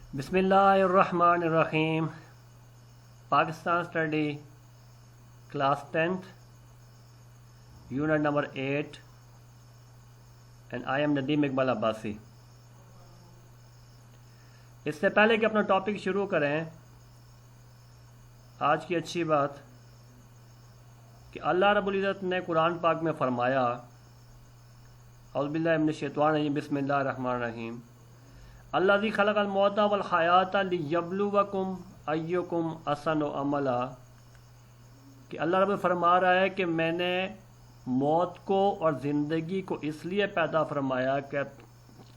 बिस्मिल्लाहिर्रहमानिर्रहीम। Pakistan study class 10th unit number 8 and I am Nadeem Iqbal Abbasi. इससे पहले कि अपना टॉपिक शुरू करें, आज की अच्छी बात कि अल्लाह रब्बुल इज़्ज़त ने कुरान पाक में फरमाया, औज़ु बिल्लाहि मिनश शैतानिर रजीम, बिस्मिल्लाहिर रहमानिर रहीम, अल्लज़ी खलक़ल मौता वल हयाता लियब्लुवकुम अय्युकुम अहसनु अमला। कि अल्लाह रब फरमा रहा है कि मैंने मौत को और ज़िंदगी को इसलिए पैदा फरमाया कि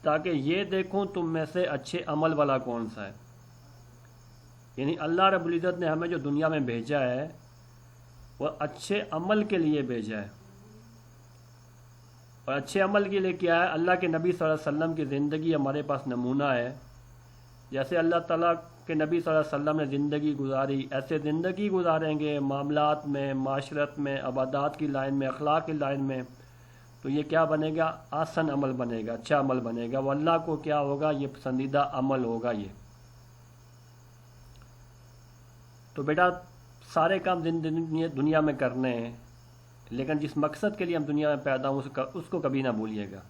ताकि ये देखूं तुम में से अच्छे अमल वाला कौन सा है। यानी अल्लाह रब्बुल इज़्ज़त ने हमें जो दुनिया में भेजा है वह अच्छे अमल के लिए भेजा है। और अच्छे अमल के लिए क्या है? अल्लाह के नबी सल्लल्लाहु अलैहि वसल्लम की ज़िंदगी हमारे पास नमूना है। जैसे अल्लाह ताला के नबी सल्लल्लाहु अलैहि वसल्लम ने ज़िंदगी गुजारी, ऐसे ज़िंदगी गुजारेंगे मामलात में, माशरत में, इबादत की लाइन में, अखलाक की लाइन में, तो ये क्या बनेगा? आसन अमल बनेगा, अच्छा अमल बनेगा। वो अल्लाह को क्या होगा? ये पसंदीदा अमल होगा ये। तो बेटा सारे काम दुनिया में करने हैं, लेकिन जिस मकसद के लिए हम दुनिया में पैदा हों उसको कभी ना भूलिएगा।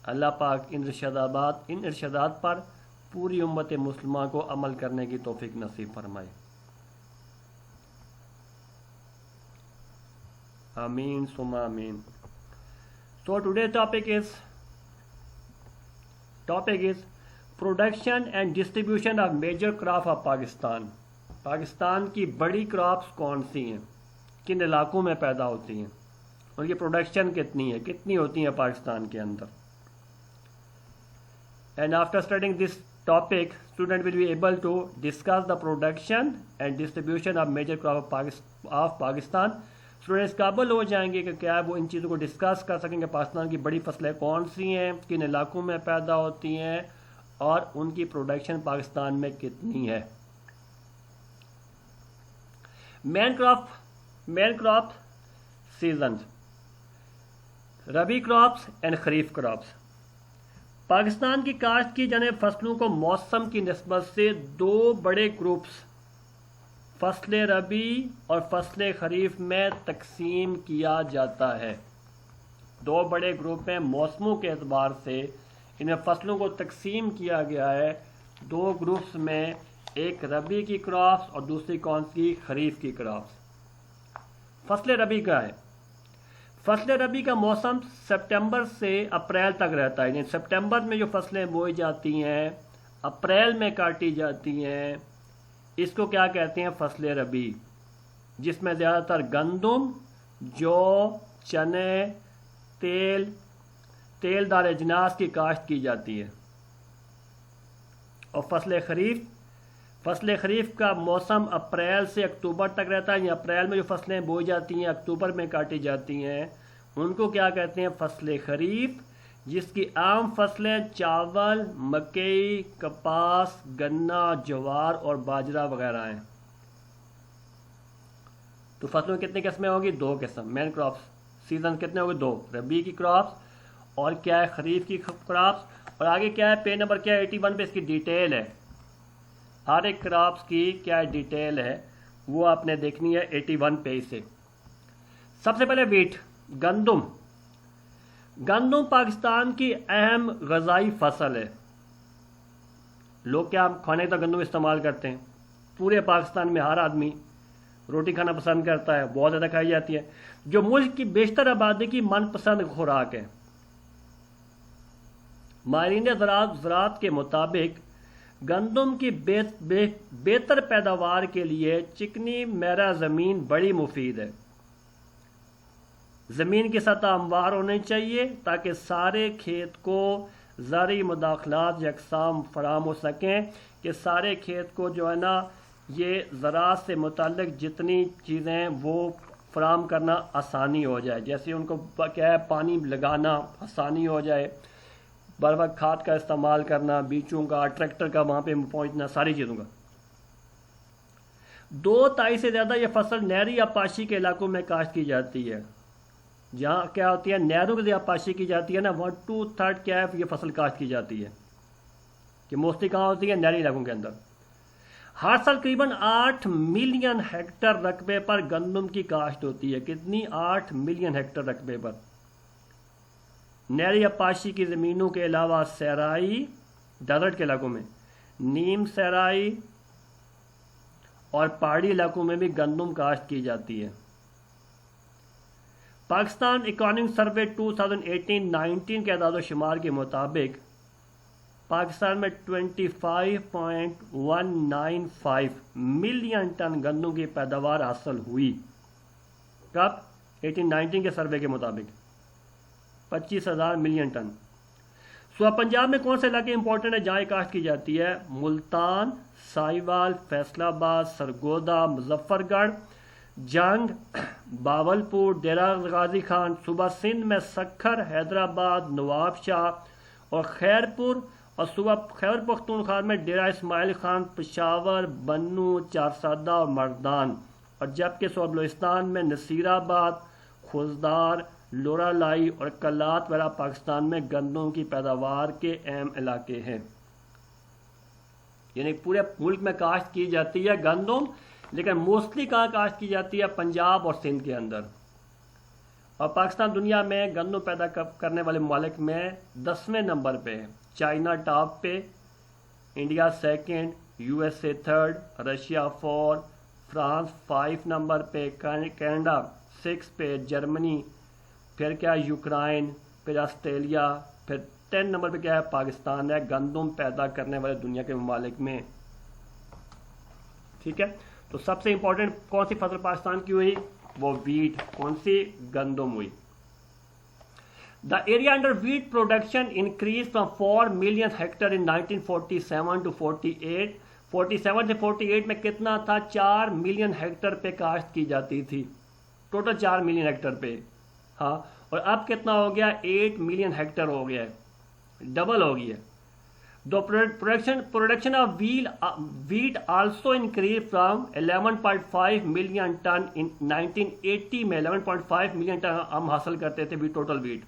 अल्लाह पाक इन इरशादात पर पूरी उम्मत मुस्लिमा को अमल करने की तौफीक नसीब फरमाए। आमीन सुमा आमीन। So today's topic is production and distribution of major crop of Pakistan। Pakistan की बड़ी क्रॉप्स कौन सी हैं, किन इलाकों में पैदा होती हैं, उनकी प्रोडक्शन कितनी होती है पाकिस्तान के अंदर। And after studying this topic student will be able to discuss the production and distribution of major crop of Pakistan. Students काबिल हो जाएंगे कि क्या वो इन चीज़ों को डिस्कस कर सकेंगे, पाकिस्तान की बड़ी फसलें कौन सी हैं, किन इलाकों में पैदा होती हैं और उनकी प्रोडक्शन पाकिस्तान में कितनी है। Main crop season, rabi crops and kharif crops. Pakistan की काश्त की जाने फसलों को मौसम की निस्बत से दो बड़े ग्रुप्स फसल रबी और फसल खरीफ में तकसीम किया जाता है। दो बड़े ग्रुप में मौसमों के एतबार से इन्हें फसलों को तकसीम किया गया है दो ग्रुप्स में, एक रबी की क्रॉप्स और दूसरी कौन सी? खरीफ की क्रॉप्स। फसल रबी का है, फसल रबी का मौसम सितंबर से अप्रैल तक रहता है। यानी सितंबर में जो फसलें बोई जाती हैं अप्रैल में काटी जाती हैं, इसको क्या कहते हैं? फसल रबी, जिसमें ज़्यादातर गंदम, जौ, चने, तेलदार अजनास की काश्त की जाती है। और फसल खरीफ का मौसम अप्रैल से अक्टूबर तक रहता है। अप्रैल में जो फसलें बोई जाती हैं अक्टूबर में काटी जाती हैं, उनको क्या कहते हैं? फसल खरीफ, जिसकी आम फसलें चावल, मकई, कपास, गन्ना, ज्वार और बाजरा वगैरह हैं। तो फसलों की कितनी किस्में होगी? दो किस्म। मेन क्रॉप्स सीजन कितने होंगे? दो, रबी की क्रॉप्स और क्या है? खरीफ की क्रॉप्स। और आगे क्या है? पेज नंबर क्या है? 81 पे इसकी डिटेल है। हर एक क्रॉप्स की क्या डिटेल है वो आपने देखनी है 81 पेज से। सबसे पहले वीट, गंदम पाकिस्तान की अहम गजाई फसल है। लोग क्या खाने तक गंदम इस्तेमाल करते हैं। पूरे पाकिस्तान में हर आदमी रोटी खाना पसंद करता है, बहुत ज़्यादा खाई जाती है, जो मुल्क की बेशतर आबादी की मनपसंद खुराक है। माहिरीन ज़राअत के मुताबिक गंदम की बेहतर पैदावार के लिए चिकनी मैरा ज़मीन बड़ी मुफीद है। ज़मीन की सतह हमवार होनी चाहिए ताकि सारे खेत को ज़राई मुदाखलात यकसाम फराम हो सकें, कि सारे खेत को जो है ना ये ज़राअत से मुतल्लिक जितनी चीज़ें वो फराम करना आसानी हो जाए। जैसे उनको क्या है, पानी लगाना आसानी हो जाए, बर वक्त खाद का इस्तेमाल करना, बीजों का, ट्रैक्टर का वहाँ पे पहुँचना, सारी चीज़ों का। 2 तिहाई से ज़्यादा ये फसल नहरी या पाशी के इलाकों में काश्त की जाती है। जहाँ क्या होती है, नहरों की आपाशी की जाती है ना, 1/2 क्या है, ये फसल काश्त की जाती है। कि ये मोस्टली कहाँ होती है? नहरी इलाकों के अंदर। हर साल करीबन 8 मिलियन हेक्टर रकबे पर गंदम की काश्त होती है। कितनी? 8 मिलियन हेक्टर रकबे पर। नहरी अपाशी की ज़मीनों के अलावा सहराई डेजर्ट के इलाकों में, नीम सहराई और पहाड़ी इलाकों में भी गंदम काश्त की जाती है। पाकिस्तान इकोनॉमिक सर्वे 2018-19 के अदाद शुमार के मुताबिक पाकिस्तान में 25.195 मिलियन टन गंदम की पैदावार हासिल हुई। कब? 18-19 के सर्वे के मुताबिक 25,000 मिलियन टन। सो पंजाब में कौन से इलाके इंपॉर्टेंट है जहाँ काश्त की जाती है? मुल्तान, साहिवाल, फैसलाबाद, सरगोदा, मुजफ्फरगढ़, जंग, बावलपुर, डेरा गाजी खान, सूबा सिंध में सखर, हैदराबाद, नवाबशाह और खैरपुर, और सूबा खैबर पख्तूनख्वा में डेरा इस्माइल खान, पेशावर, बन्नू, चारसादा और मर्दान, और जबकि सूबा बलूचिस्तान में नसीराबाद, खुजदार, लोरालाई और कलात वगैरह पाकिस्तान में गंदम की पैदावार के अहम इलाके हैं। यानी पूरे मुल्क में काश्त की जाती है गंदम, लेकिन मोस्टली कहाँ काश्त की जाती है? पंजाब और सिंध के अंदर। और पाकिस्तान दुनिया में गंदम पैदा करने वाले ममालिक में 10वें नंबर पे है। चाइना टॉप पे, India second, USA third, Russia 4, France 5 number पे, कनाडा 6 पे, जर्मनी, फिर क्या यूक्रेन, फिर ऑस्ट्रेलिया, फिर 10 नंबर पे क्या है? पाकिस्तान है गंदम पैदा करने वाले दुनिया के ममालिक में। ठीक है, तो सबसे इंपॉर्टेंट कौन सी फसल पाकिस्तान की हुई? वो वीट। कौन सी? गंदम हुई। The area under wheat production increased from 4 million hectare in 1947 to 48. 47 से 48 में कितना था? 4 मिलियन हेक्टर पे काश्त की जाती थी। टोटल 4 मिलियन हेक्टर पे। हाँ, और अब कितना हो गया? 8 मिलियन हेक्टर हो गया है, डबल हो गई है। The production of wheat also increased from 11.5 million ton in 1980 में 11.5 मिलियन टन हम हासिल करते थे टोटल वीट,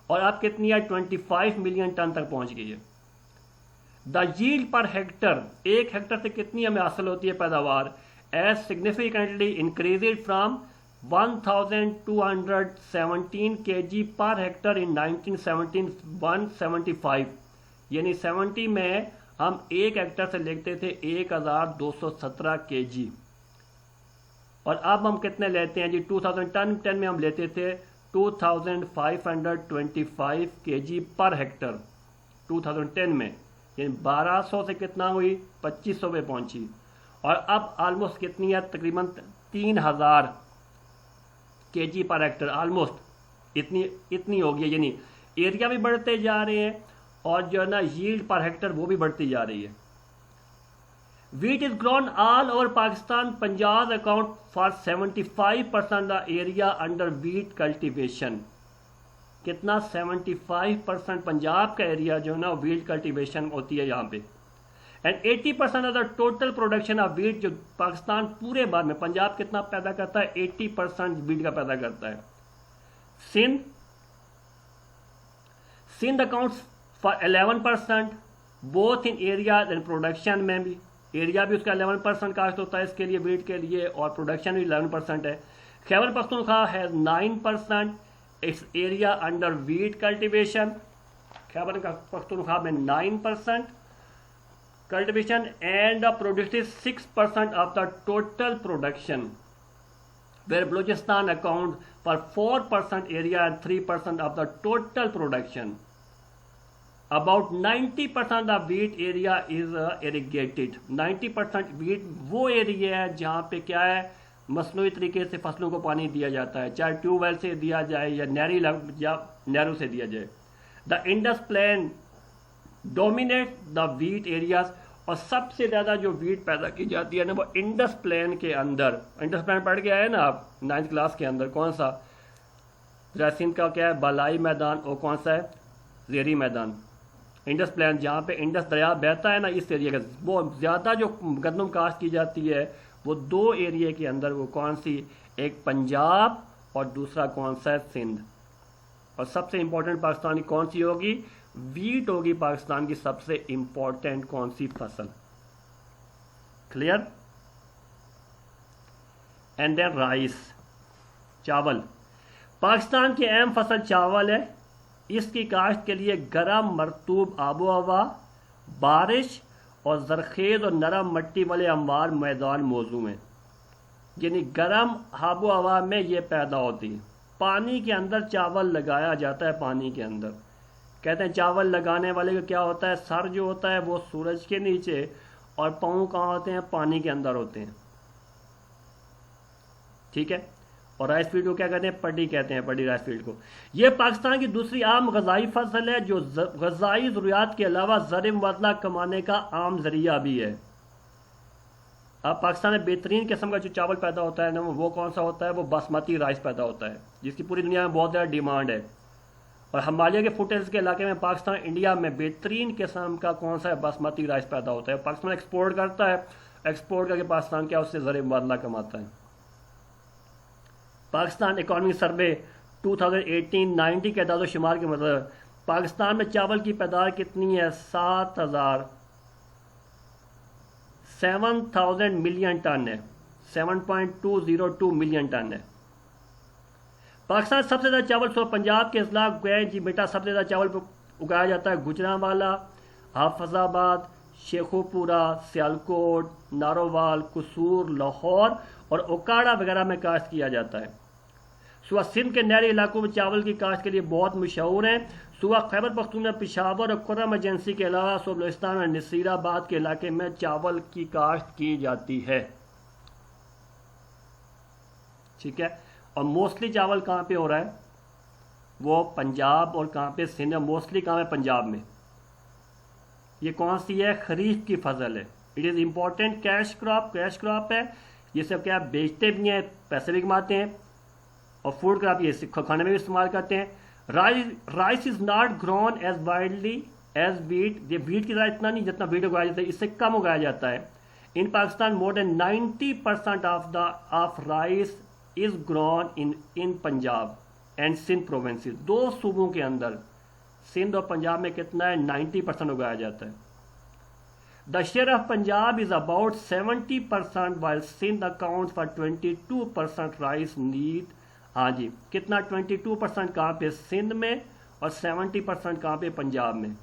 और अब कितनी है? 25 मिलियन टन तक पहुंच गई है। द यील्ड पर हेक्टर, एक हेक्टर से कितनी हमें हासिल होती है पैदावार? As significantly increase from 1217 kg per hectare in 1917 175, यानी 70 में हम एक हेक्टर से लेते थे 1217 kg, और अब हम कितने लेते हैं जी? 2010 में हम लेते थे 2525 kg पर हेक्टर 2010 में, यानी 1200 से कितना हुई? 2500 पे पहुंची, और अब ऑलमोस्ट कितनी है? तकरीबन 3000 kg पर हेक्टर, ऑलमोस्ट इतनी हो गई है। यानी एरिया भी बढ़ते जा रहे हैं और जो है ना यील्ड पर हेक्टर वो भी बढ़ती जा रही है। Wheat is grown all over Pakistan. Punjab account for 75% the area under wheat cultivation. कितना? 75% पंजाब का एरिया जो है ना wheat cultivation होती है यहाँ पे। And 80% of the total production of wheat, जो पाकिस्तान पूरे बार में पंजाब कितना पैदा करता है? 80% wheat का पैदा करता है। Sindh accounts for 11%, both in area and production में भी, एरिया भी उसका 11% कास्ट होता है इसके लिए, वीट के लिए, और प्रोडक्शन भी 11% है। Khyber Pakhtunkhwa has 9% its area under wheat cultivation. Khyber Pakhtunkhwa में 9% cultivation and produces 6% of the total production, where Balochistan account for 4% area and 3% of the total production. About 90% of wheat area is irrigated. 90% wheat वो area है जहाँ पे क्या है? मसनूई तरीके से फसलों को पानी दिया जाता है, चाहे ट्यूबवेल से दिया जाए या नहरों से दिया जाए। The Indus plain dominate the wheat areas, और सबसे ज़्यादा जो वीट पैदा की जाती है ना वो इंडस प्लेन के अंदर। इंडस प्लेन पढ़ के आए ना आप 9th क्लास के अंदर? कौन सा? सिंध का क्या है? बालाई मैदान, और कौन सा है? ज़ेरी मैदान। इंडस प्लेन जहाँ पे इंडस दरिया बहता है ना, इस एरिया का वो ज़्यादा जो गंदम काश्त की जाती है वो 2 एरिया के अंदर। वो कौन सी? एक पंजाब और दूसरा कौन सा है? सिंध। और सबसे इंपॉर्टेंट पाकिस्तानी कौन सी होगी? वीट होगी पाकिस्तान की सबसे इंपॉर्टेंट कौन सी फसल। क्लियर। एंड देन राइस, चावल। पाकिस्तान की अहम फसल चावल है। इसकी काश्त के लिए गर्म मरतूब आबो हवा, बारिश और जरखेज और नरम मट्टी वाले हमवार मैदान मौजूद हैं। यानी गर्म आबो हवा में ये पैदा होती है। पानी के अंदर चावल लगाया जाता है। पानी के अंदर कहते हैं चावल लगाने वाले का क्या होता है, सर जो होता है वो सूरज के नीचे और पाँव कहाँ होते हैं, पानी के अंदर होते हैं। ठीक है। और राइस फील्ड को क्या कहते हैं, पडी कहते हैं, पडी राइस फील्ड को। यह पाकिस्तान की दूसरी आम गजाई फसल है जो गजाई ज़रूरियात के अलावा ज़र मुबदला कमाने का आम जरिया भी है। अब पाकिस्तान में बेहतरीन किस्म का जो चावल पैदा होता है ना, वो कौन सा होता है, वो बासमती राइस पैदा होता है, जिसकी पूरी दुनिया में बहुत ज़्यादा डिमांड है। और हिमालय के फुटेज के इलाके में पाकिस्तान, इंडिया में बेहतरीन किस्म का कौन सा है, बासमती राइस पैदा होता है। पाकिस्तान एक्सपोर्ट करता है, एक्सपोर्ट करके पाकिस्तान क्या उससे ज़र मुबदला कमाता है। पाकिस्तान इकॉनमी सर्वे 2018-19 के अदाद शुमार के मतलब पाकिस्तान में चावल की पैदावार कितनी है, 7,000 मिलियन टन है, 7.202 मिलियन टन है। पाकिस्तान सबसे ज़्यादा चावल पंजाब के अजला गए जी बेटा, सबसे ज़्यादा चावल उगाया जाता है गुजरांवाला, हाफजाबाद, शेखोपुरा, सियालकोट, नारोवाल, कसूर, लाहौर और ओकाड़ा वगैरह में काश्त किया जाता है। सुबह सिंध के नहरी इलाकों में चावल की काश्त के लिए बहुत मशहूर हैं। सुबह खैबर पख्तूनख्वा, पेशावर और खुर्रम एजेंसी के अलावा बलोचिस्तान और नसीराबाद के इलाके में चावल की काश्त की जाती है। ठीक है। और मोस्टली चावल कहाँ पे हो रहा है, वो पंजाब और कहाँ पे, सिंध। मोस्टली कहाँ है, पंजाब में। ये कौन सी है, खरीफ की फसल है। It is important cash crop, cash crop है। ये सब क्या बेचते भी हैं, पैसे भी कमाते हैं। और फूड क्रॉप ये खाने में भी इस्तेमाल करते हैं। Rice is not grown as widely as wheat. ये वीट की तरह इतना नहीं जितना वीट उगाया जाता है, इससे कम उगाया जाता है। In Pakistan more than 90% of rice is grown in Punjab and Sindh provinces. दो सूबों के अंदर सिंध और पंजाब में कितना है, 90% उगाया जाता है। The share of Punjab is about 70% while Sindh account for 22% rice need. हाँ जी, कितना, 22% कहाँ पे, सिंध में, और 70% कहाँ पे, पंजाब में।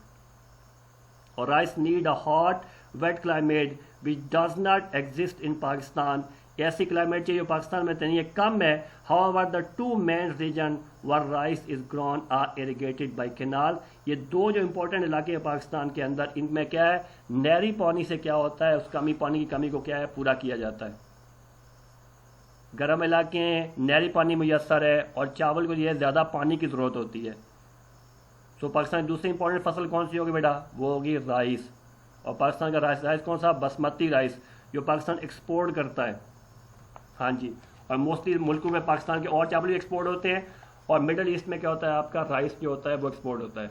और rice need a hot wet climate which does not exist in Pakistan. ऐसी क्लाइमेट चाहिए जो पाकिस्तान में नहीं है, कम है। However the two main region where rice is grown are irrigated by canal. ये दो जो इंपॉर्टेंट इलाके हैं पाकिस्तान के अंदर, इनमें क्या है, नहरी पानी से क्या होता है, उस पानी की कमी को क्या है, पूरा किया जाता है। गर्म इलाके हैं, नहरी पानी मुयसर है, और चावल को ये ज़्यादा पानी की ज़रूरत होती है। तो पाकिस्तान की दूसरी इंपॉर्टेंट फसल कौन सी होगी बेटा, वो होगी राइस। और पाकिस्तान का राइस कौन सा, बासमती राइस, जो पाकिस्तान एक्सपोर्ट करता है। हाँ जी। और मोस्टली मुल्कों में पाकिस्तान के और चावल भी एक्सपोर्ट होते हैं। और मिडल ईस्ट में क्या होता है, आपका राइस जो होता है वो एक्सपोर्ट होता है।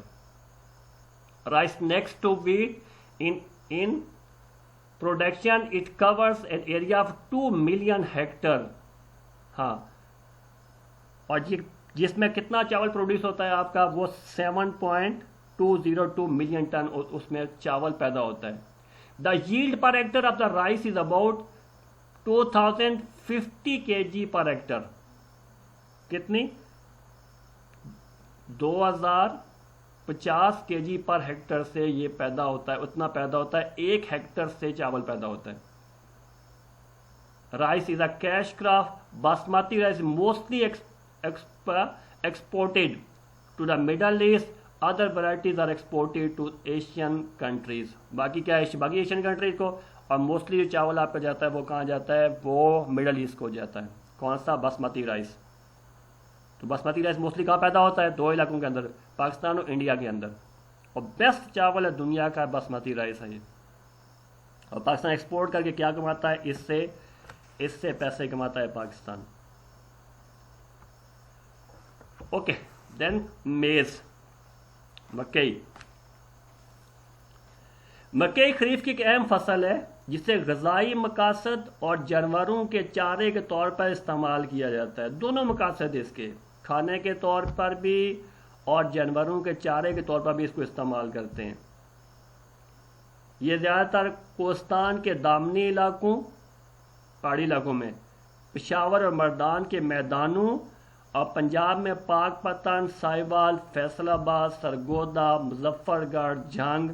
Rice next to wheat in production it covers an area of 2 million hectare. हाँ, और जिसमें कितना चावल प्रोड्यूस होता है आपका, वो 7.202 मिलियन टन उसमें चावल पैदा होता है। The yield per Hector of the rice is about 2050 kg per Hector. कितनी, 2050 kg पर हेक्टर से ये पैदा होता है, उतना पैदा होता है, 1 हेक्टर से चावल पैदा होता है। Rice is a cash crop. Basmati rice mostly exported to the Middle East. Other varieties are exported to Asian countries. बाकी क्या है, बाकी एशियन कंट्रीज को। और मोस्टली जो चावल आपका जाता है वो कहाँ जाता है, वो मिडल ईस्ट को जाता है। कौन सा, बासमती राइस। तो बासमती राइस मोस्टली कहाँ पैदा होता है, 2 इलाकों के अंदर, पाकिस्तान और इंडिया के अंदर। और बेस्ट चावल है दुनिया का, बासमती राइस है ये। और पाकिस्तान एक्सपोर्ट करके क्या कमाता है, इससे पैसे कमाता है पाकिस्तान। ओके, देन मेज, मकई। मकई खरीफ की एक अहम फसल है जिसे ग़िज़ाई मकासद और जानवरों के चारे के तौर पर इस्तेमाल किया जाता है। दोनों मकासद इसके, खाने के तौर पर भी और जानवरों के चारे के तौर पर भी इसको इस्तेमाल करते हैं। ये ज़्यादातर कोस्तान के दामनी इलाकों, पहाड़ी इलाकों में, पेशावर और मर्दान के मैदानों और पंजाब में पाकपतन, साहिवाल, फैसलाबाद, सरगोदा, मुजफ्फरगढ़, जंग,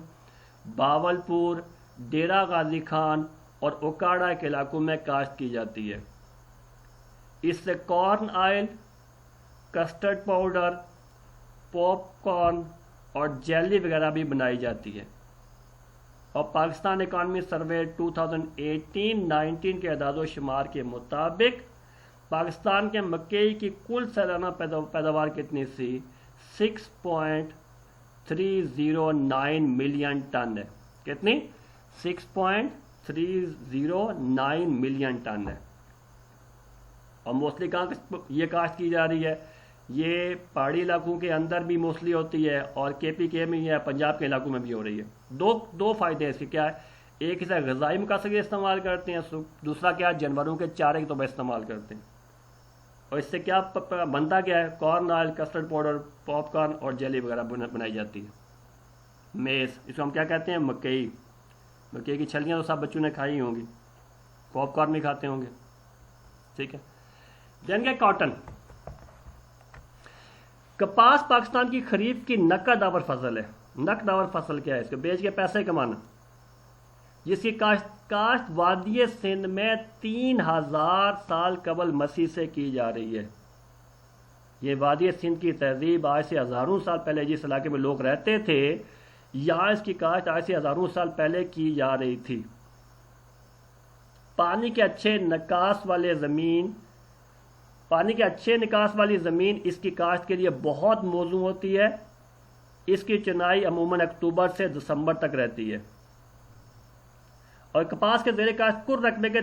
बावलपुर, डेरा गाजी खान और ओकाड़ा के इलाकों में काश्त की जाती है। इससे corn oil, custard powder, popcorn और जेली वगैरह भी बनाई जाती है। और पाकिस्तान इकॉनमी सर्वे 2018-19 के अदाद शुमार के मुताबिक पाकिस्तान के मकई की कुल सालाना पैदावार कितनी सी? 6.309 मिलियन टन है। कितनी? 6.309 मिलियन टन है। और मोस्टली कहाँ ये काश्त की जा रही है? ये पहाड़ी इलाकों के अंदर भी मोस्टली होती है और KPK में या पंजाब के इलाकों में भी हो रही है। दो फायदे हैं इसके। क्या है? एक इसे ग़िज़ाई मकासद के इस्तेमाल करते हैं, दूसरा क्या है, जानवरों के चारे के तौर पर इस्तेमाल करते हैं। और इससे क्या बनता क्या है? Corn oil, custard powder, popcorn और जेली वगैरह बनाई जाती है। मेज़, इसको हम क्या कहते हैं? मकई। मकई की छलियाँ तो सब बच्चों ने खाई होंगी, पॉपकॉर्न भी खाते होंगे। ठीक है। देन क्या? कॉटन। कपास पाकिस्तान की खरीफ की नकद आवर फसल है। नकद आवर फसल क्या है? इसको बेच के पैसे कमाना, जिसकी काश्त वादिय सिंध में 3000 साल कबल मसीह से की जा रही है। ये वादिय सिंध की तहजीब आज से हज़ारों साल पहले जिस इलाके में लोग रहते थे, यहाँ इसकी काश्त आज से हज़ारों साल पहले की जा रही थी। पानी के अच्छे निकास वाली ज़मीन इसकी काश्त के लिए बहुत मौजूद होती है। इसकी चुनाई अमूमन अक्टूबर से दिसंबर तक रहती है। और कपास के ज़ेर काश्त कुल रकबे के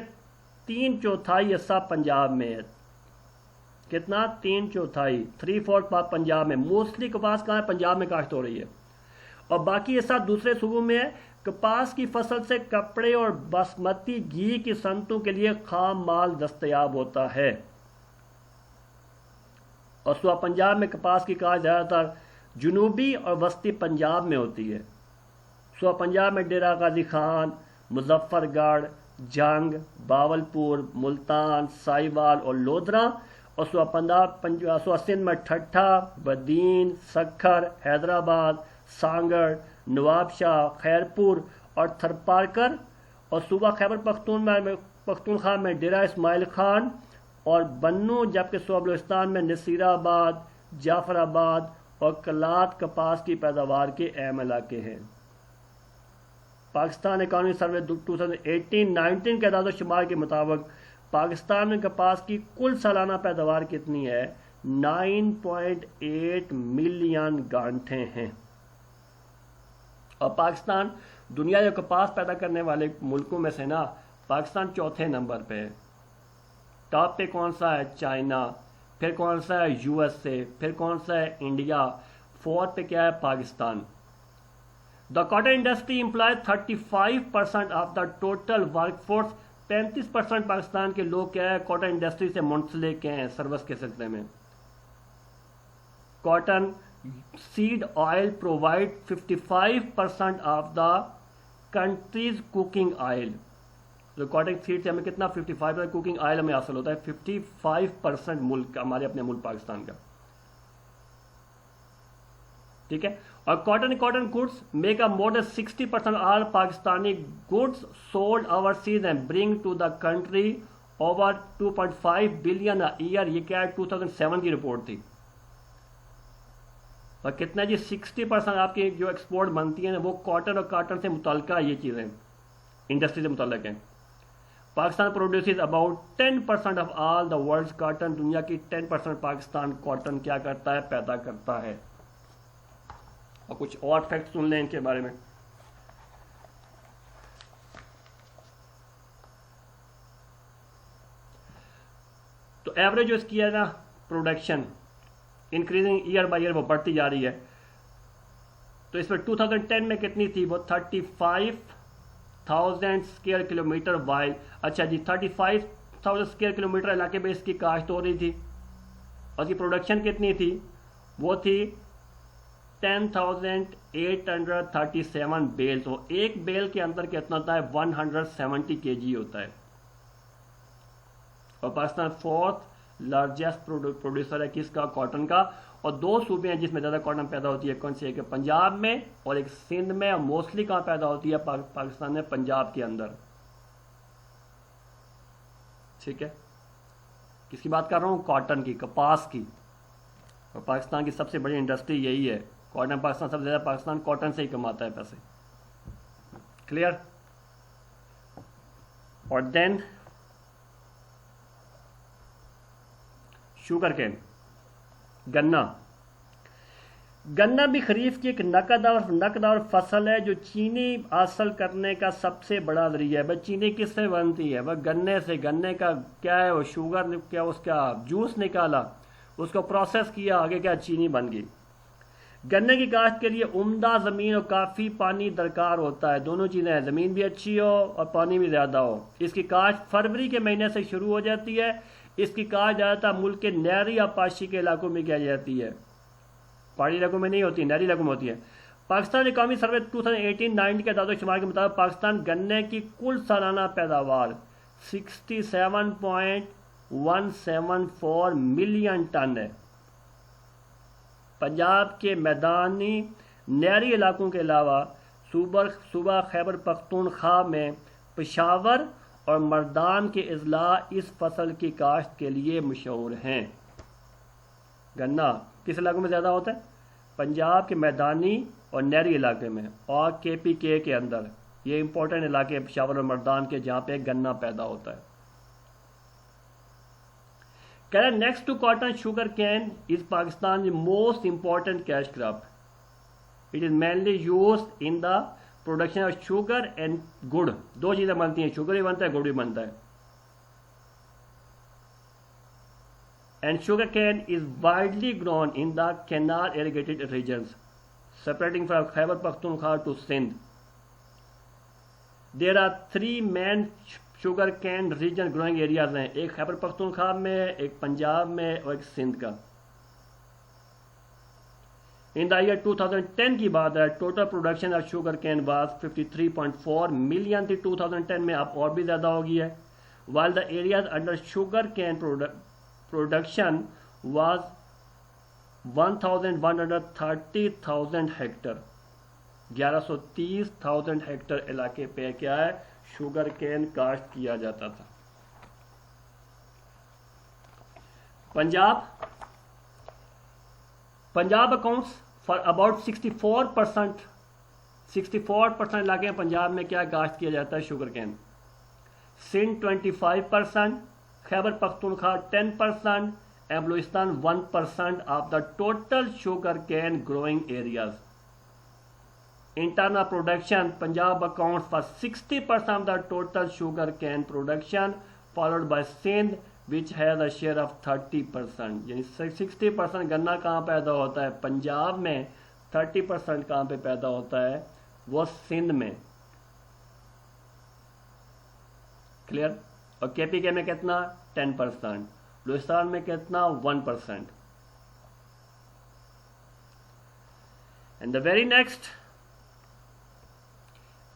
3/4 हिस्सा पंजाब में है। कितना? 3/4, 3/4 पंजाब में। मोस्टली कपास कहाँ है? पंजाब में काश्त हो रही है। और बाकी हिस्सा दूसरे सूबों में है। कपास की फसल से कपड़े और बासमती घी की सनतों के लिए खाम माल दस्तयाब होता है। और सूबा पंजाब में कपास की काश्त ज़्यादातर जनूबी और वस्ती पंजाब में होती है। सूबा पंजाब में डेरा गाजी खान, मुजफ्फरगढ़, जंग, बावलपुर, मुल्तान, साहिवाल और लोधरा। और सूबा सिंध में ठट्ठा, बदीन, सखर, हैदराबाद, सांगड़, नवाबशाह, खैरपुर और थरपारकर। और सूबा खैबर पख्तूनख्वा में डेरा इस्माइल खान और बन्नू, जबकि सूबा बलूचिस्तान में नसीराबाद, जाफराबाद और कलात कपास की पैदावार के अहम इलाके हैं। पाकिस्तान इकॉनमी सर्वे 2018-19 के अदाद शुमार के मुताबिक पाकिस्तान में कपास की कुल सालाना पैदावार कितनी है? 9.8 मिलियन गांठें हैं। और पाकिस्तान दुनिया में कपास पैदा करने वाले मुल्कों में से ना पाकिस्तान चौथे नंबर पे है। टॉप पे कौन सा है? चाइना, फिर कौन सा है? USA, फिर कौन सा है? इंडिया, फोर्थ पे क्या है? Pakistan. The cotton industry employ 35% of the total workforce. 35% Pakistan के लोग क्या है? कॉटन इंडस्ट्री से मुंसलिक हैं सर्विस के सिलसिले में। Cotton seed oil provide 55% of the countries cooking oil. तो कॉटन सीड से हमें कितना? 55% कुकिंग ऑयल हमें हासिल होता है। 55% मुल्क हमारे अपने मुल्क पाकिस्तान का। ठीक है। और cotton goods make up more than 60% all Pakistani goods sold overseas and bring to the country over 2.5 billion a year. ये क्या है? 2007 की रिपोर्ट थी। और कितना जी? 60% आपकी जो एक्सपोर्ट बनती है ना वो कॉटन और कॉटन से मुतल्लिका ये चीज़ें इंडस्ट्री से मुतल्लिक हैं। Pakistan produces about 10% of all the world's cotton. दुनिया की 10% पाकिस्तान कॉटन क्या करता है? पैदा करता है। और कुछ और फैक्ट सुन लें इनके बारे में। तो एवरेज जो इसकी है ना production increasing year by year वो बढ़ती जा रही है। तो इसमें 2010 में कितनी थी? वो 35,000 स्क्वायर किलोमीटर वाइड। अच्छा जी, 35,000 स्क्वायर किलोमीटर इलाके में इसकी काश्त हो रही थी। और इसकी प्रोडक्शन कितनी थी? वो थी 10,837 बेल। तो एक बेल के अंदर कितना होता है? 170 kg होता है। और पाकिस्तान फोर्थ लार्जेस्ट प्रोड्यूसर है किसका? कॉटन का। और दो सूबे हैं जिसमें ज़्यादा कॉटन पैदा होती है, कौन से? एक पंजाब में और एक सिंध में। और मोस्टली कहाँ पैदा होती है? पाकिस्तान में पंजाब के अंदर। ठीक है, किसकी बात कर रहा हूँ? कॉटन की, कपास की। और पाकिस्तान की सबसे बड़ी इंडस्ट्री यही है, कॉटन। पाकिस्तान सबसे ज़्यादा पाकिस्तान कॉटन से ही कमाता है पैसे। क्लियर? और देन शुगर केन, गन्ना। गन्ना भी खरीफ की एक नकद और फसल है जो चीनी हासिल करने का सबसे बड़ा जरिया है। भाई चीनी किससे बनती है? वह गन्ने से। गन्ने का क्या है? वो शुगर, क्या उसका जूस निकाला, उसको प्रोसेस किया, आगे क्या चीनी बन गई। गन्ने की काश्त के लिए उम्दा ज़मीन और काफ़ी पानी दरकार होता है। दोनों चीज़ें हैं, ज़मीन भी अच्छी हो और पानी भी ज़्यादा हो। इसकी काश्त फरवरी के महीने से शुरू हो जाती है। इसकी काश्त ज़्यादातर मुल्क के नहरी आपाशी के इलाकों में की जाती है, पहाड़ी इलाकों में नहीं होती, नहरी इलाकों में होती है। पाकिस्तान इकॉनमी सर्वे 2018-19 के दादोशुमार के मुताबिक पाकिस्तान गन्ने की कुल सालाना पैदावार 67.174 मिलियन टन है। पंजाब के मैदानी नहरी इलाकों के अलावा सूबा खैबर पख्तूनख्वा में पेशावर और मर्दान के अजला इस फसल की काश्त के लिए मशहूर हैं। गन्ना किस इलाकों में ज़्यादा होता है? पंजाब के मैदानी और नहरी इलाके में, और KPK के अंदर। ये इंपॉर्टेंट इलाके पेशावर और मर्दान के, जहाँ पे गन्ना पैदा होता है। कह रहे next to cotton sugar cane is Pakistan most important cash crop. It is mainly use in the production of sugar and gur. दो चीज़ें बनती हैं, शुगर भी बनता है, गुड़ भी बनता है। And sugarcane is widely grown in the canal irrigated regions separating from Khyber Pakhtunkhwa to Sindh. There are three main sugarcane region growing areas हैं, एक खैबर पख्तूनख्वा में, एक पंजाब में और एक सिंध का। In the year 2010 की बात है, total production of sugarcane was 53.4 million थी 2010 में, अब और भी ज़्यादा हो गई है। While the areas under sugarcane production was 1,130,000 Hector. 1130,000 Hector इलाके पे क्या है? शुगर केन काश्त किया जाता था। पंजाब अकाउंट्स फॉर अबाउट 64% इलाके में पंजाब में क्या काश्त किया जाता है? Sugar cane. Sindh 25%, Khyber Pakhtunkhwa 10% and Balochistan 1% of the total sugarcane growing areas. Internal production, Punjab accounts for 60% of the total sugarcane production, followed by Sindh which has a share of 30%. यानी 60% गन्ना कहाँ पैदा होता है? पंजाब में। 30% कहाँ पे पैदा होता है? वो सिंध में। क्लियर? और KPK में कितना? 10%। बलूचिस्तान में कितना? 1%। And the very next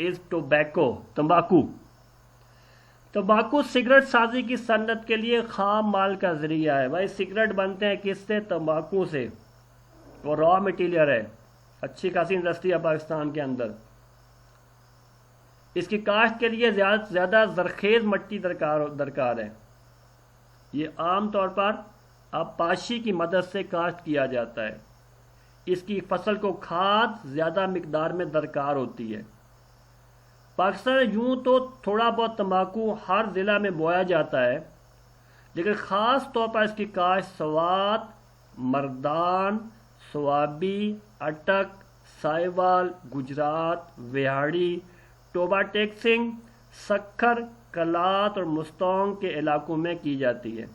is tobacco, तंबाकू। तंबाकू सिगरेट साजी की सन्नत के लिए खाम माल का जरिया है। भाई सिगरेट बनते हैं किससे? तंबाकू से। वो रॉ मटीरियल है, अच्छी खासी इंडस्ट्री है पाकिस्तान के अंदर। इसकी काश्त के लिए ज़्यादा जरखेज़ मिट्टी दरकार है। ये आम तौर पर आपाशी की मदद से काश्त किया जाता है। इसकी फसल को खाद ज़्यादा मिकदार में दरकार होती है। पाकिस्तान में यूँ तो थोड़ा बहुत तंबाकू हर ज़िला में बोया जाता है, लेकिन ख़ास तौर पर इसकी काश्त स्वात, मर्दान, स्वाबी, अटक, साहिवाल, गुजरात, विहाड़ी, टोबा टेक्सिंग, सक्खर, कलात और मुस्तोंग के इलाकों में की जाती है।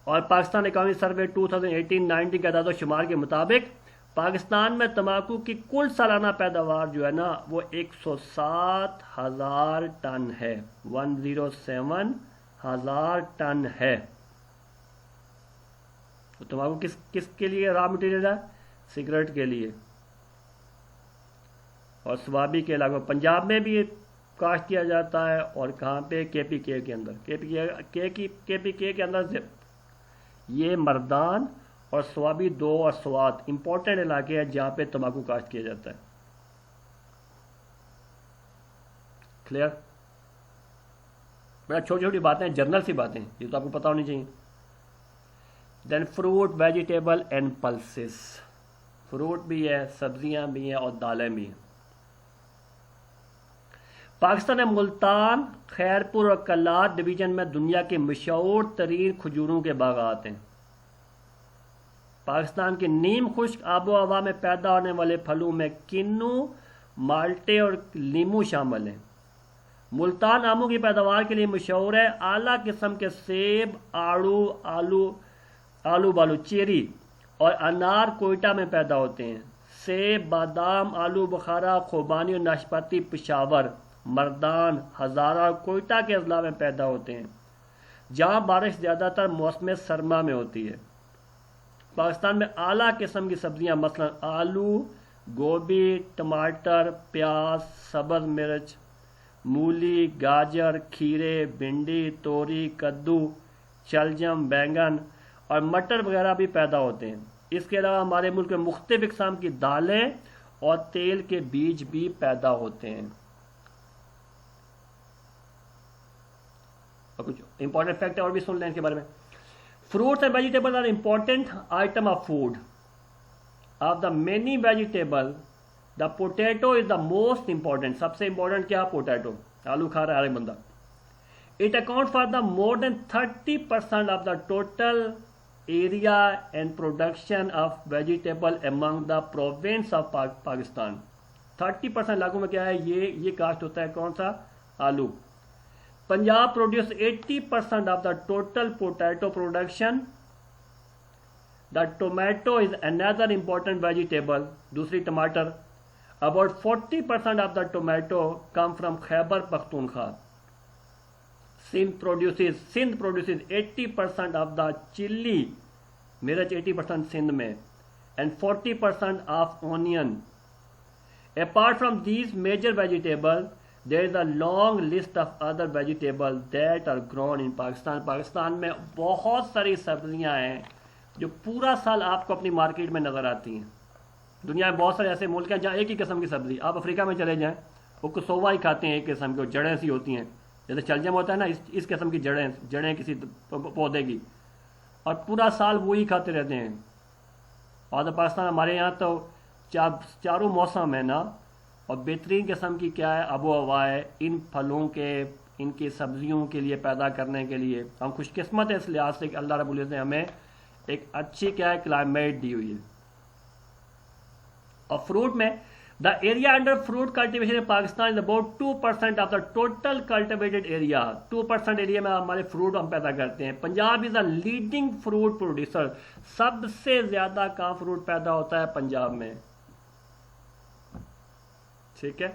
और पाकिस्तान इकॉनमी सर्वे 2018-19 के आदाद-ओ-शुमार के मुताबिक पाकिस्तान में तंबाकू की कुल सालाना पैदावार जो है ना, वो 107,000 टन है। 107,000 टन है। तो तंबाकू किसके लिए रॉ मटेरियल है? सिगरेट के लिए। और स्वाबी के अलावा पंजाब में भी काश्त किया जाता है, और कहाँ पे? KPK के अंदर। KPK के अंदर ये मर्दान और स्वाबी 2 और स्वात इंपॉर्टेंट इलाके हैं जहाँ पे तंबाकू काश्त किया जाता है। क्लियर? बड़ा छोटी छोटी बातें, जर्नल सी बातें, ये तो आपको पता होनी चाहिए। Then fruit, vegetable and pulses. Fruit भी है, सब्जियां भी हैं और दालें भी हैं। पाकिस्तान में मुल्तान, खैरपुर और कल्लात डिवीजन में दुनिया के मशहूर तरीन खजूरों के बागात हैं। पाकिस्तान के नीम खुश्क आबो हवा में पैदा होने वाले फलों में किन्नू, माल्टे और लीमू शामिल हैं। मुल्तान आमों की पैदावार के लिए मशहूर है। आला किस्म के सेब, आलू बालू, चेरी और अनार कोयटा में पैदा होते हैं। सेब, बादाम, आलू बुखारा, खुबानी और नाशपाती पेशावर, मर्दान, हज़ारा और कोयटा के अजला में पैदा होते हैं, जहाँ बारिश ज़्यादातर मौसम सरमा में होती है। पाकिस्तान में आला किस्म की सब्जियां मसलन आलू, गोभी, टमाटर, प्याज, सब्ज़ मिर्च, मूली, गाजर, खीरे, भिंडी, तोरी, कद्दू, शलजम, बैंगन और मटर वगैरह भी पैदा होते हैं। इसके अलावा हमारे मुल्क में मुख्तलिफ किस्म की दालें और तेल के बीज भी पैदा होते हैं। और कुछ इंपॉर्टेंट फैक्ट और भी सुन लें इसके बारे में। Fruits and vegetable are important item of food. Of the many vegetable the potato is the most important. सबसे इंपॉर्टेंट क्या? पोटैटो। आलू खा रहा है हर बंदा। It account for the more than 30% of the total area and production of vegetable among the province of Pakistan. 30% इलाकों में क्या है? ये कास्ट होता है कौन सा? आलू। Punjab produce 80% of the total potato production. The tomato is another important vegetable. दूसरी टमाटर। About 40% of the tomato come from Khyber Pakhtunkhwa. Sindh produces 80% of the chili, मिर्च 80% सिंध में, and 40% of onion. Apart from these major vegetables, there is a long list of other vegetables that are grown in Pakistan. Pakistan में बहुत सारी सब्जियां हैं जो पूरा साल आपको अपनी मार्केट में नजर आती हैं। दुनिया में बहुत सारे ऐसे मुल्क हैं जहाँ एक ही किस्म की सब्जी, आप अफ्रीका में चले जाएं वो कुसोवा ही खाते हैं, एक किस्म की, जड़ें सी होती हैं, जैसे शलजम होता है ना, इस किस्म की जड़ें किसी पौधे की, और पूरा साल वो ही खाते रहते हैं। और तो पाकिस्तान हमारे यहाँ तो चारों मौसम है ना, और बेहतरीन किस्म की क्या है? आबो हवा है। इन फलों के, इनकी सब्जियों के लिए पैदा करने के लिए हम खुशकिस्मत है इस लिहाज से कि अल्लाह रब्बुल इज़्ज़त ने हमें एक अच्छी क्या है क्लाइमेट दी हुई है। और फ्रूट में the area under fruit cultivation in Pakistan is about 2% of the total cultivated area. 2% area में हमारे फ्रूट हम पैदा करते हैं। Punjab is a leading fruit producer. सबसे ज्यादा कहाँ फ्रूट पैदा होता है? पंजाब में। ठीक है,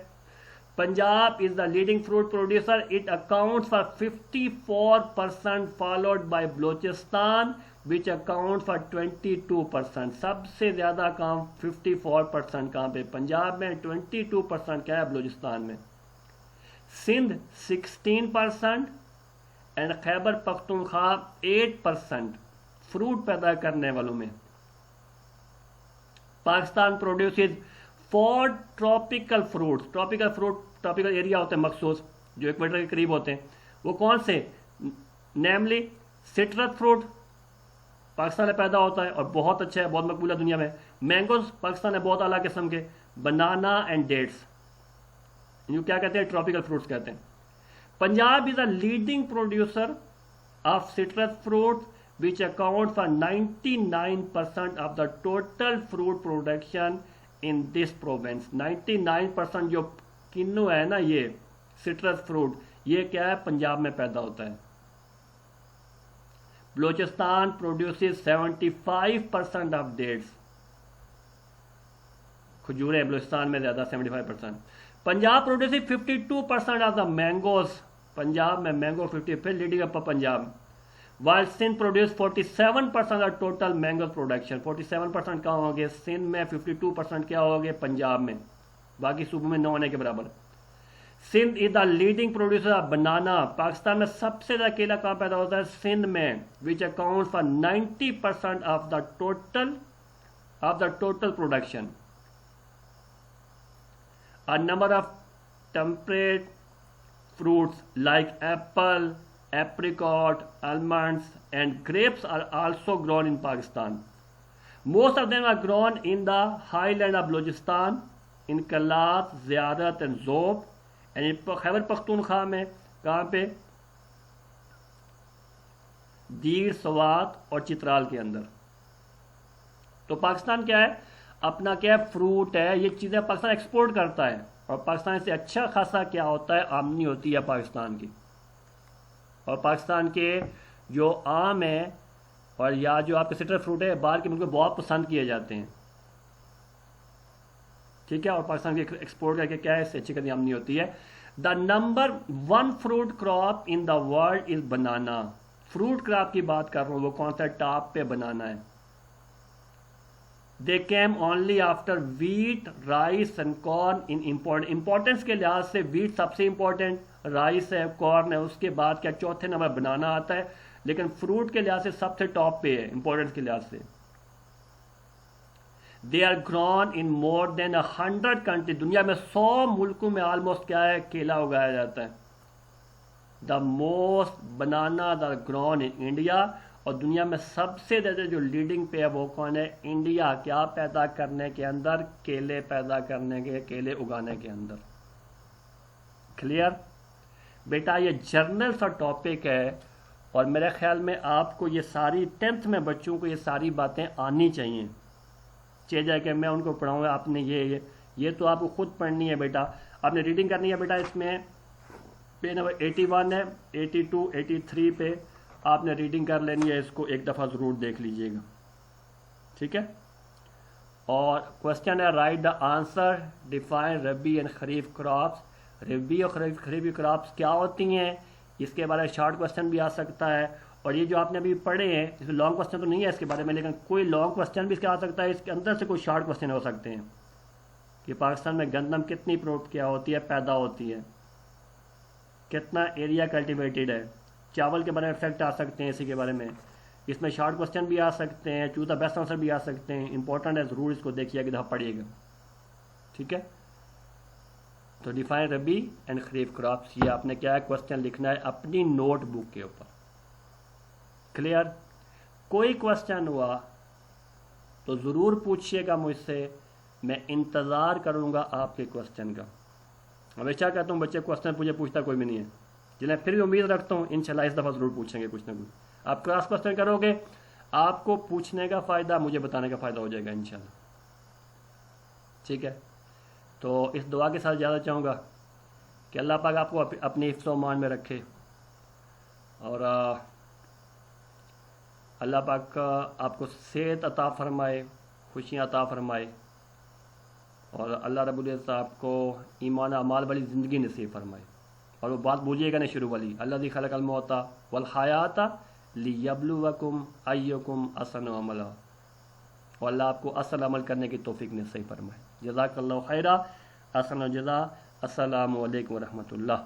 Punjab is the leading fruit producer. It accounts for 54%, followed by Balochistan which account for 22%। सबसे ज्यादा काम 54% कहाँ पे? पंजाब में। 22% क्या है? बलूचिस्तान में। सिंध 16% एंड खैबर पख्तूनख्वा 8% फ्रूट पैदा करने वालों में। Pakistan produces 4 tropical fruits. Tropical area होते हैं मखसूस जो इक्वेटर के करीब होते हैं। वो कौन से? नेमली सिट्रस फ्रूट पाकिस्तान में पैदा होता है और बहुत अच्छा है, बहुत मकबूल है दुनिया में। मैंगोज पाकिस्तान में बहुत आला किस्म के। बनाना एंड डेट्स, इनको क्या कहते हैं? ट्रॉपिकल फ्रूट्स कहते हैं। Punjab is a leading producer of citrus fruit which account for 99% of the total fruit production in this province. 99% जो किन्नू है ना, ये सिट्रस फ्रूट, ये क्या है? पंजाब में पैदा होता है। Balochistan produces 75% of dates. खजूरें बलोचिस्तान में ज्यादा 75%। Punjab produces 52% of the mangoes. Punjab में मैंगो 50, फिर leading up Punjab. While Sindh produce 47% of total mango production. 47% कहाँ हो गए? सिंध में। 52% क्या हो गए? पंजाब में। बाकी सूबों में 9 होने के बराबर। Sindh is the leading producer of banana. Pakistan में सबसे ज्यादा केला कहाँ पैदा होता है? सिंध में, which account for 90% of the total production. A number of temperate fruits like apple, apricot, almonds, and grapes are also grown in Pakistan. Most of them are grown in the highland of Balochistan, in Kalat, Ziyarat, and Zob, and in Khyber Pakhtunkhwa में कहाँ पे? दीर, सवात और चित्राल के अंदर। तो पाकिस्तान क्या है? अपना क्या है? फ्रूट है, ये चीज़ें पाकिस्तान एक्सपोर्ट करता है, और पाकिस्तान से अच्छा खासा क्या होता है? आमदनी होती है पाकिस्तान की। और पाकिस्तान के जो आम है और या जो आपके सिट्रस फ्रूट है, बाहर के मुल्क में बहुत पसंद किए जाते हैं, ठीक है। और पाकिस्तान के एक्सपोर्ट करके क्या है? इससे अच्छी खासी आमदनी होती है। The number 1 fruit crop in the world is banana. Fruit crop की बात कर रहा हूँ, वो कौन सा? टॉप पे बनाना है। They came only after wheat, rice and corn in importance के लिहाज से वीट सबसे इंपॉर्टेंट, राइस है, कॉर्न है, उसके बाद क्या चौथे नंबर बनाना आता है, लेकिन फ्रूट के लिहाज से सबसे टॉप पे है इंपॉर्टेंस के लिहाज से। They are grown in more than 100 country. दुनिया में 100 मुल्कों में ऑलमोस्ट क्या है? केला उगाया जाता है। The most banana the grown in India. और दुनिया में सबसे ज़्यादा जो लीडिंग पे है वो कौन है? इंडिया। क्या पैदा करने के अंदर? केले पैदा करने के, केले उगाने के अंदर। क्लियर बेटा? ये जर्नल सा टॉपिक है, और मेरे ख्याल में आपको ये सारी 10th में बच्चों को ये सारी बातें आनी चाहिए। चाहिए कि मैं उनको पढ़ाऊँगा, आपने ये तो आपको खुद पढ़नी है बेटा। आपने रीडिंग करनी है बेटा। इसमें पे नंबर 81 है, 82, 83 पे आपने रीडिंग कर लेनी है। इसको एक दफ़ा ज़रूर देख लीजिएगा, ठीक है। और क्वेश्चन है write the answer, define rabi and kharif crops. Rabi और खरीफ क्रॉप्स क्या होती हैं, इसके बारे में शॉर्ट क्वेश्चन भी आ सकता है। और ये जो आपने अभी पढ़े हैं, इसमें लॉन्ग क्वेश्चन तो नहीं है इसके बारे में, लेकिन कोई लॉन्ग क्वेश्चन भी इसके आ सकता है। इसके अंदर से कोई शॉर्ट क्वेश्चन हो सकते हैं कि पाकिस्तान में गंदम कितनी क्या होती है, पैदा होती है, कितना एरिया कल्टिवेटेड है, चावल के बारे में फैक्ट आ सकते हैं इसी के बारे में। इसमें शॉर्ट क्वेश्चन भी आ सकते हैं, चूज द बेस्ट आंसर भी आ सकते हैं। इंपॉर्टेंट है, ज़रूर इसको देखिएगा, दफ़ा पढ़िएगा, ठीक है। तो define rabi and kharif crops, ये आपने क्या है? क्वेश्चन लिखना है अपनी नोटबुक के ऊपर। क्लियर? कोई क्वेश्चन हुआ तो ज़रूर पूछिएगा मुझसे, मैं इंतज़ार करूँगा आपके क्वेश्चन का। हमेशा कहता हूँ बच्चे क्वेश्चन पूछता कोई भी नहीं है, जिन्हें फिर भी उम्मीद रखता हूँ इंशाल्लाह इस दफ़ा ज़रूर पूछेंगे कुछ ना कुछ। आप क्रॉस क्वेश्चन करोगे, आपको पूछने का फ़ायदा, मुझे बताने का फ़ायदा हो जाएगा इंशाल्लाह, ठीक है। तो इस दुआ के साथ ज़्यादा चाहूँगा कि अल्लाह पाक आपको अपने हिफ्ज़ व मान में रखे, और अल्लाह पाक आपको सेहत अता फरमाए, खुशियाँ अता फरमाए, और अल्लाह रब्बुल इज़्ज़त आपको ईमान अमाल वाली ज़िंदगी नसीब फरमाए। और वो बात भूलिएगा नहीं शुरू वाली, अल्लाज़ी खलक़ल मौता वल हयाता लियब्लुवकुम अय्युकुम अहसनु अमला। और अल्लाह आपको असल अमल करने की तौफीक नसीब फरमाए। जज़ाकल्लाहु खैरा। अहसन जज़ा। अस्सलामु अलैकुम व रहमतुल्लाह।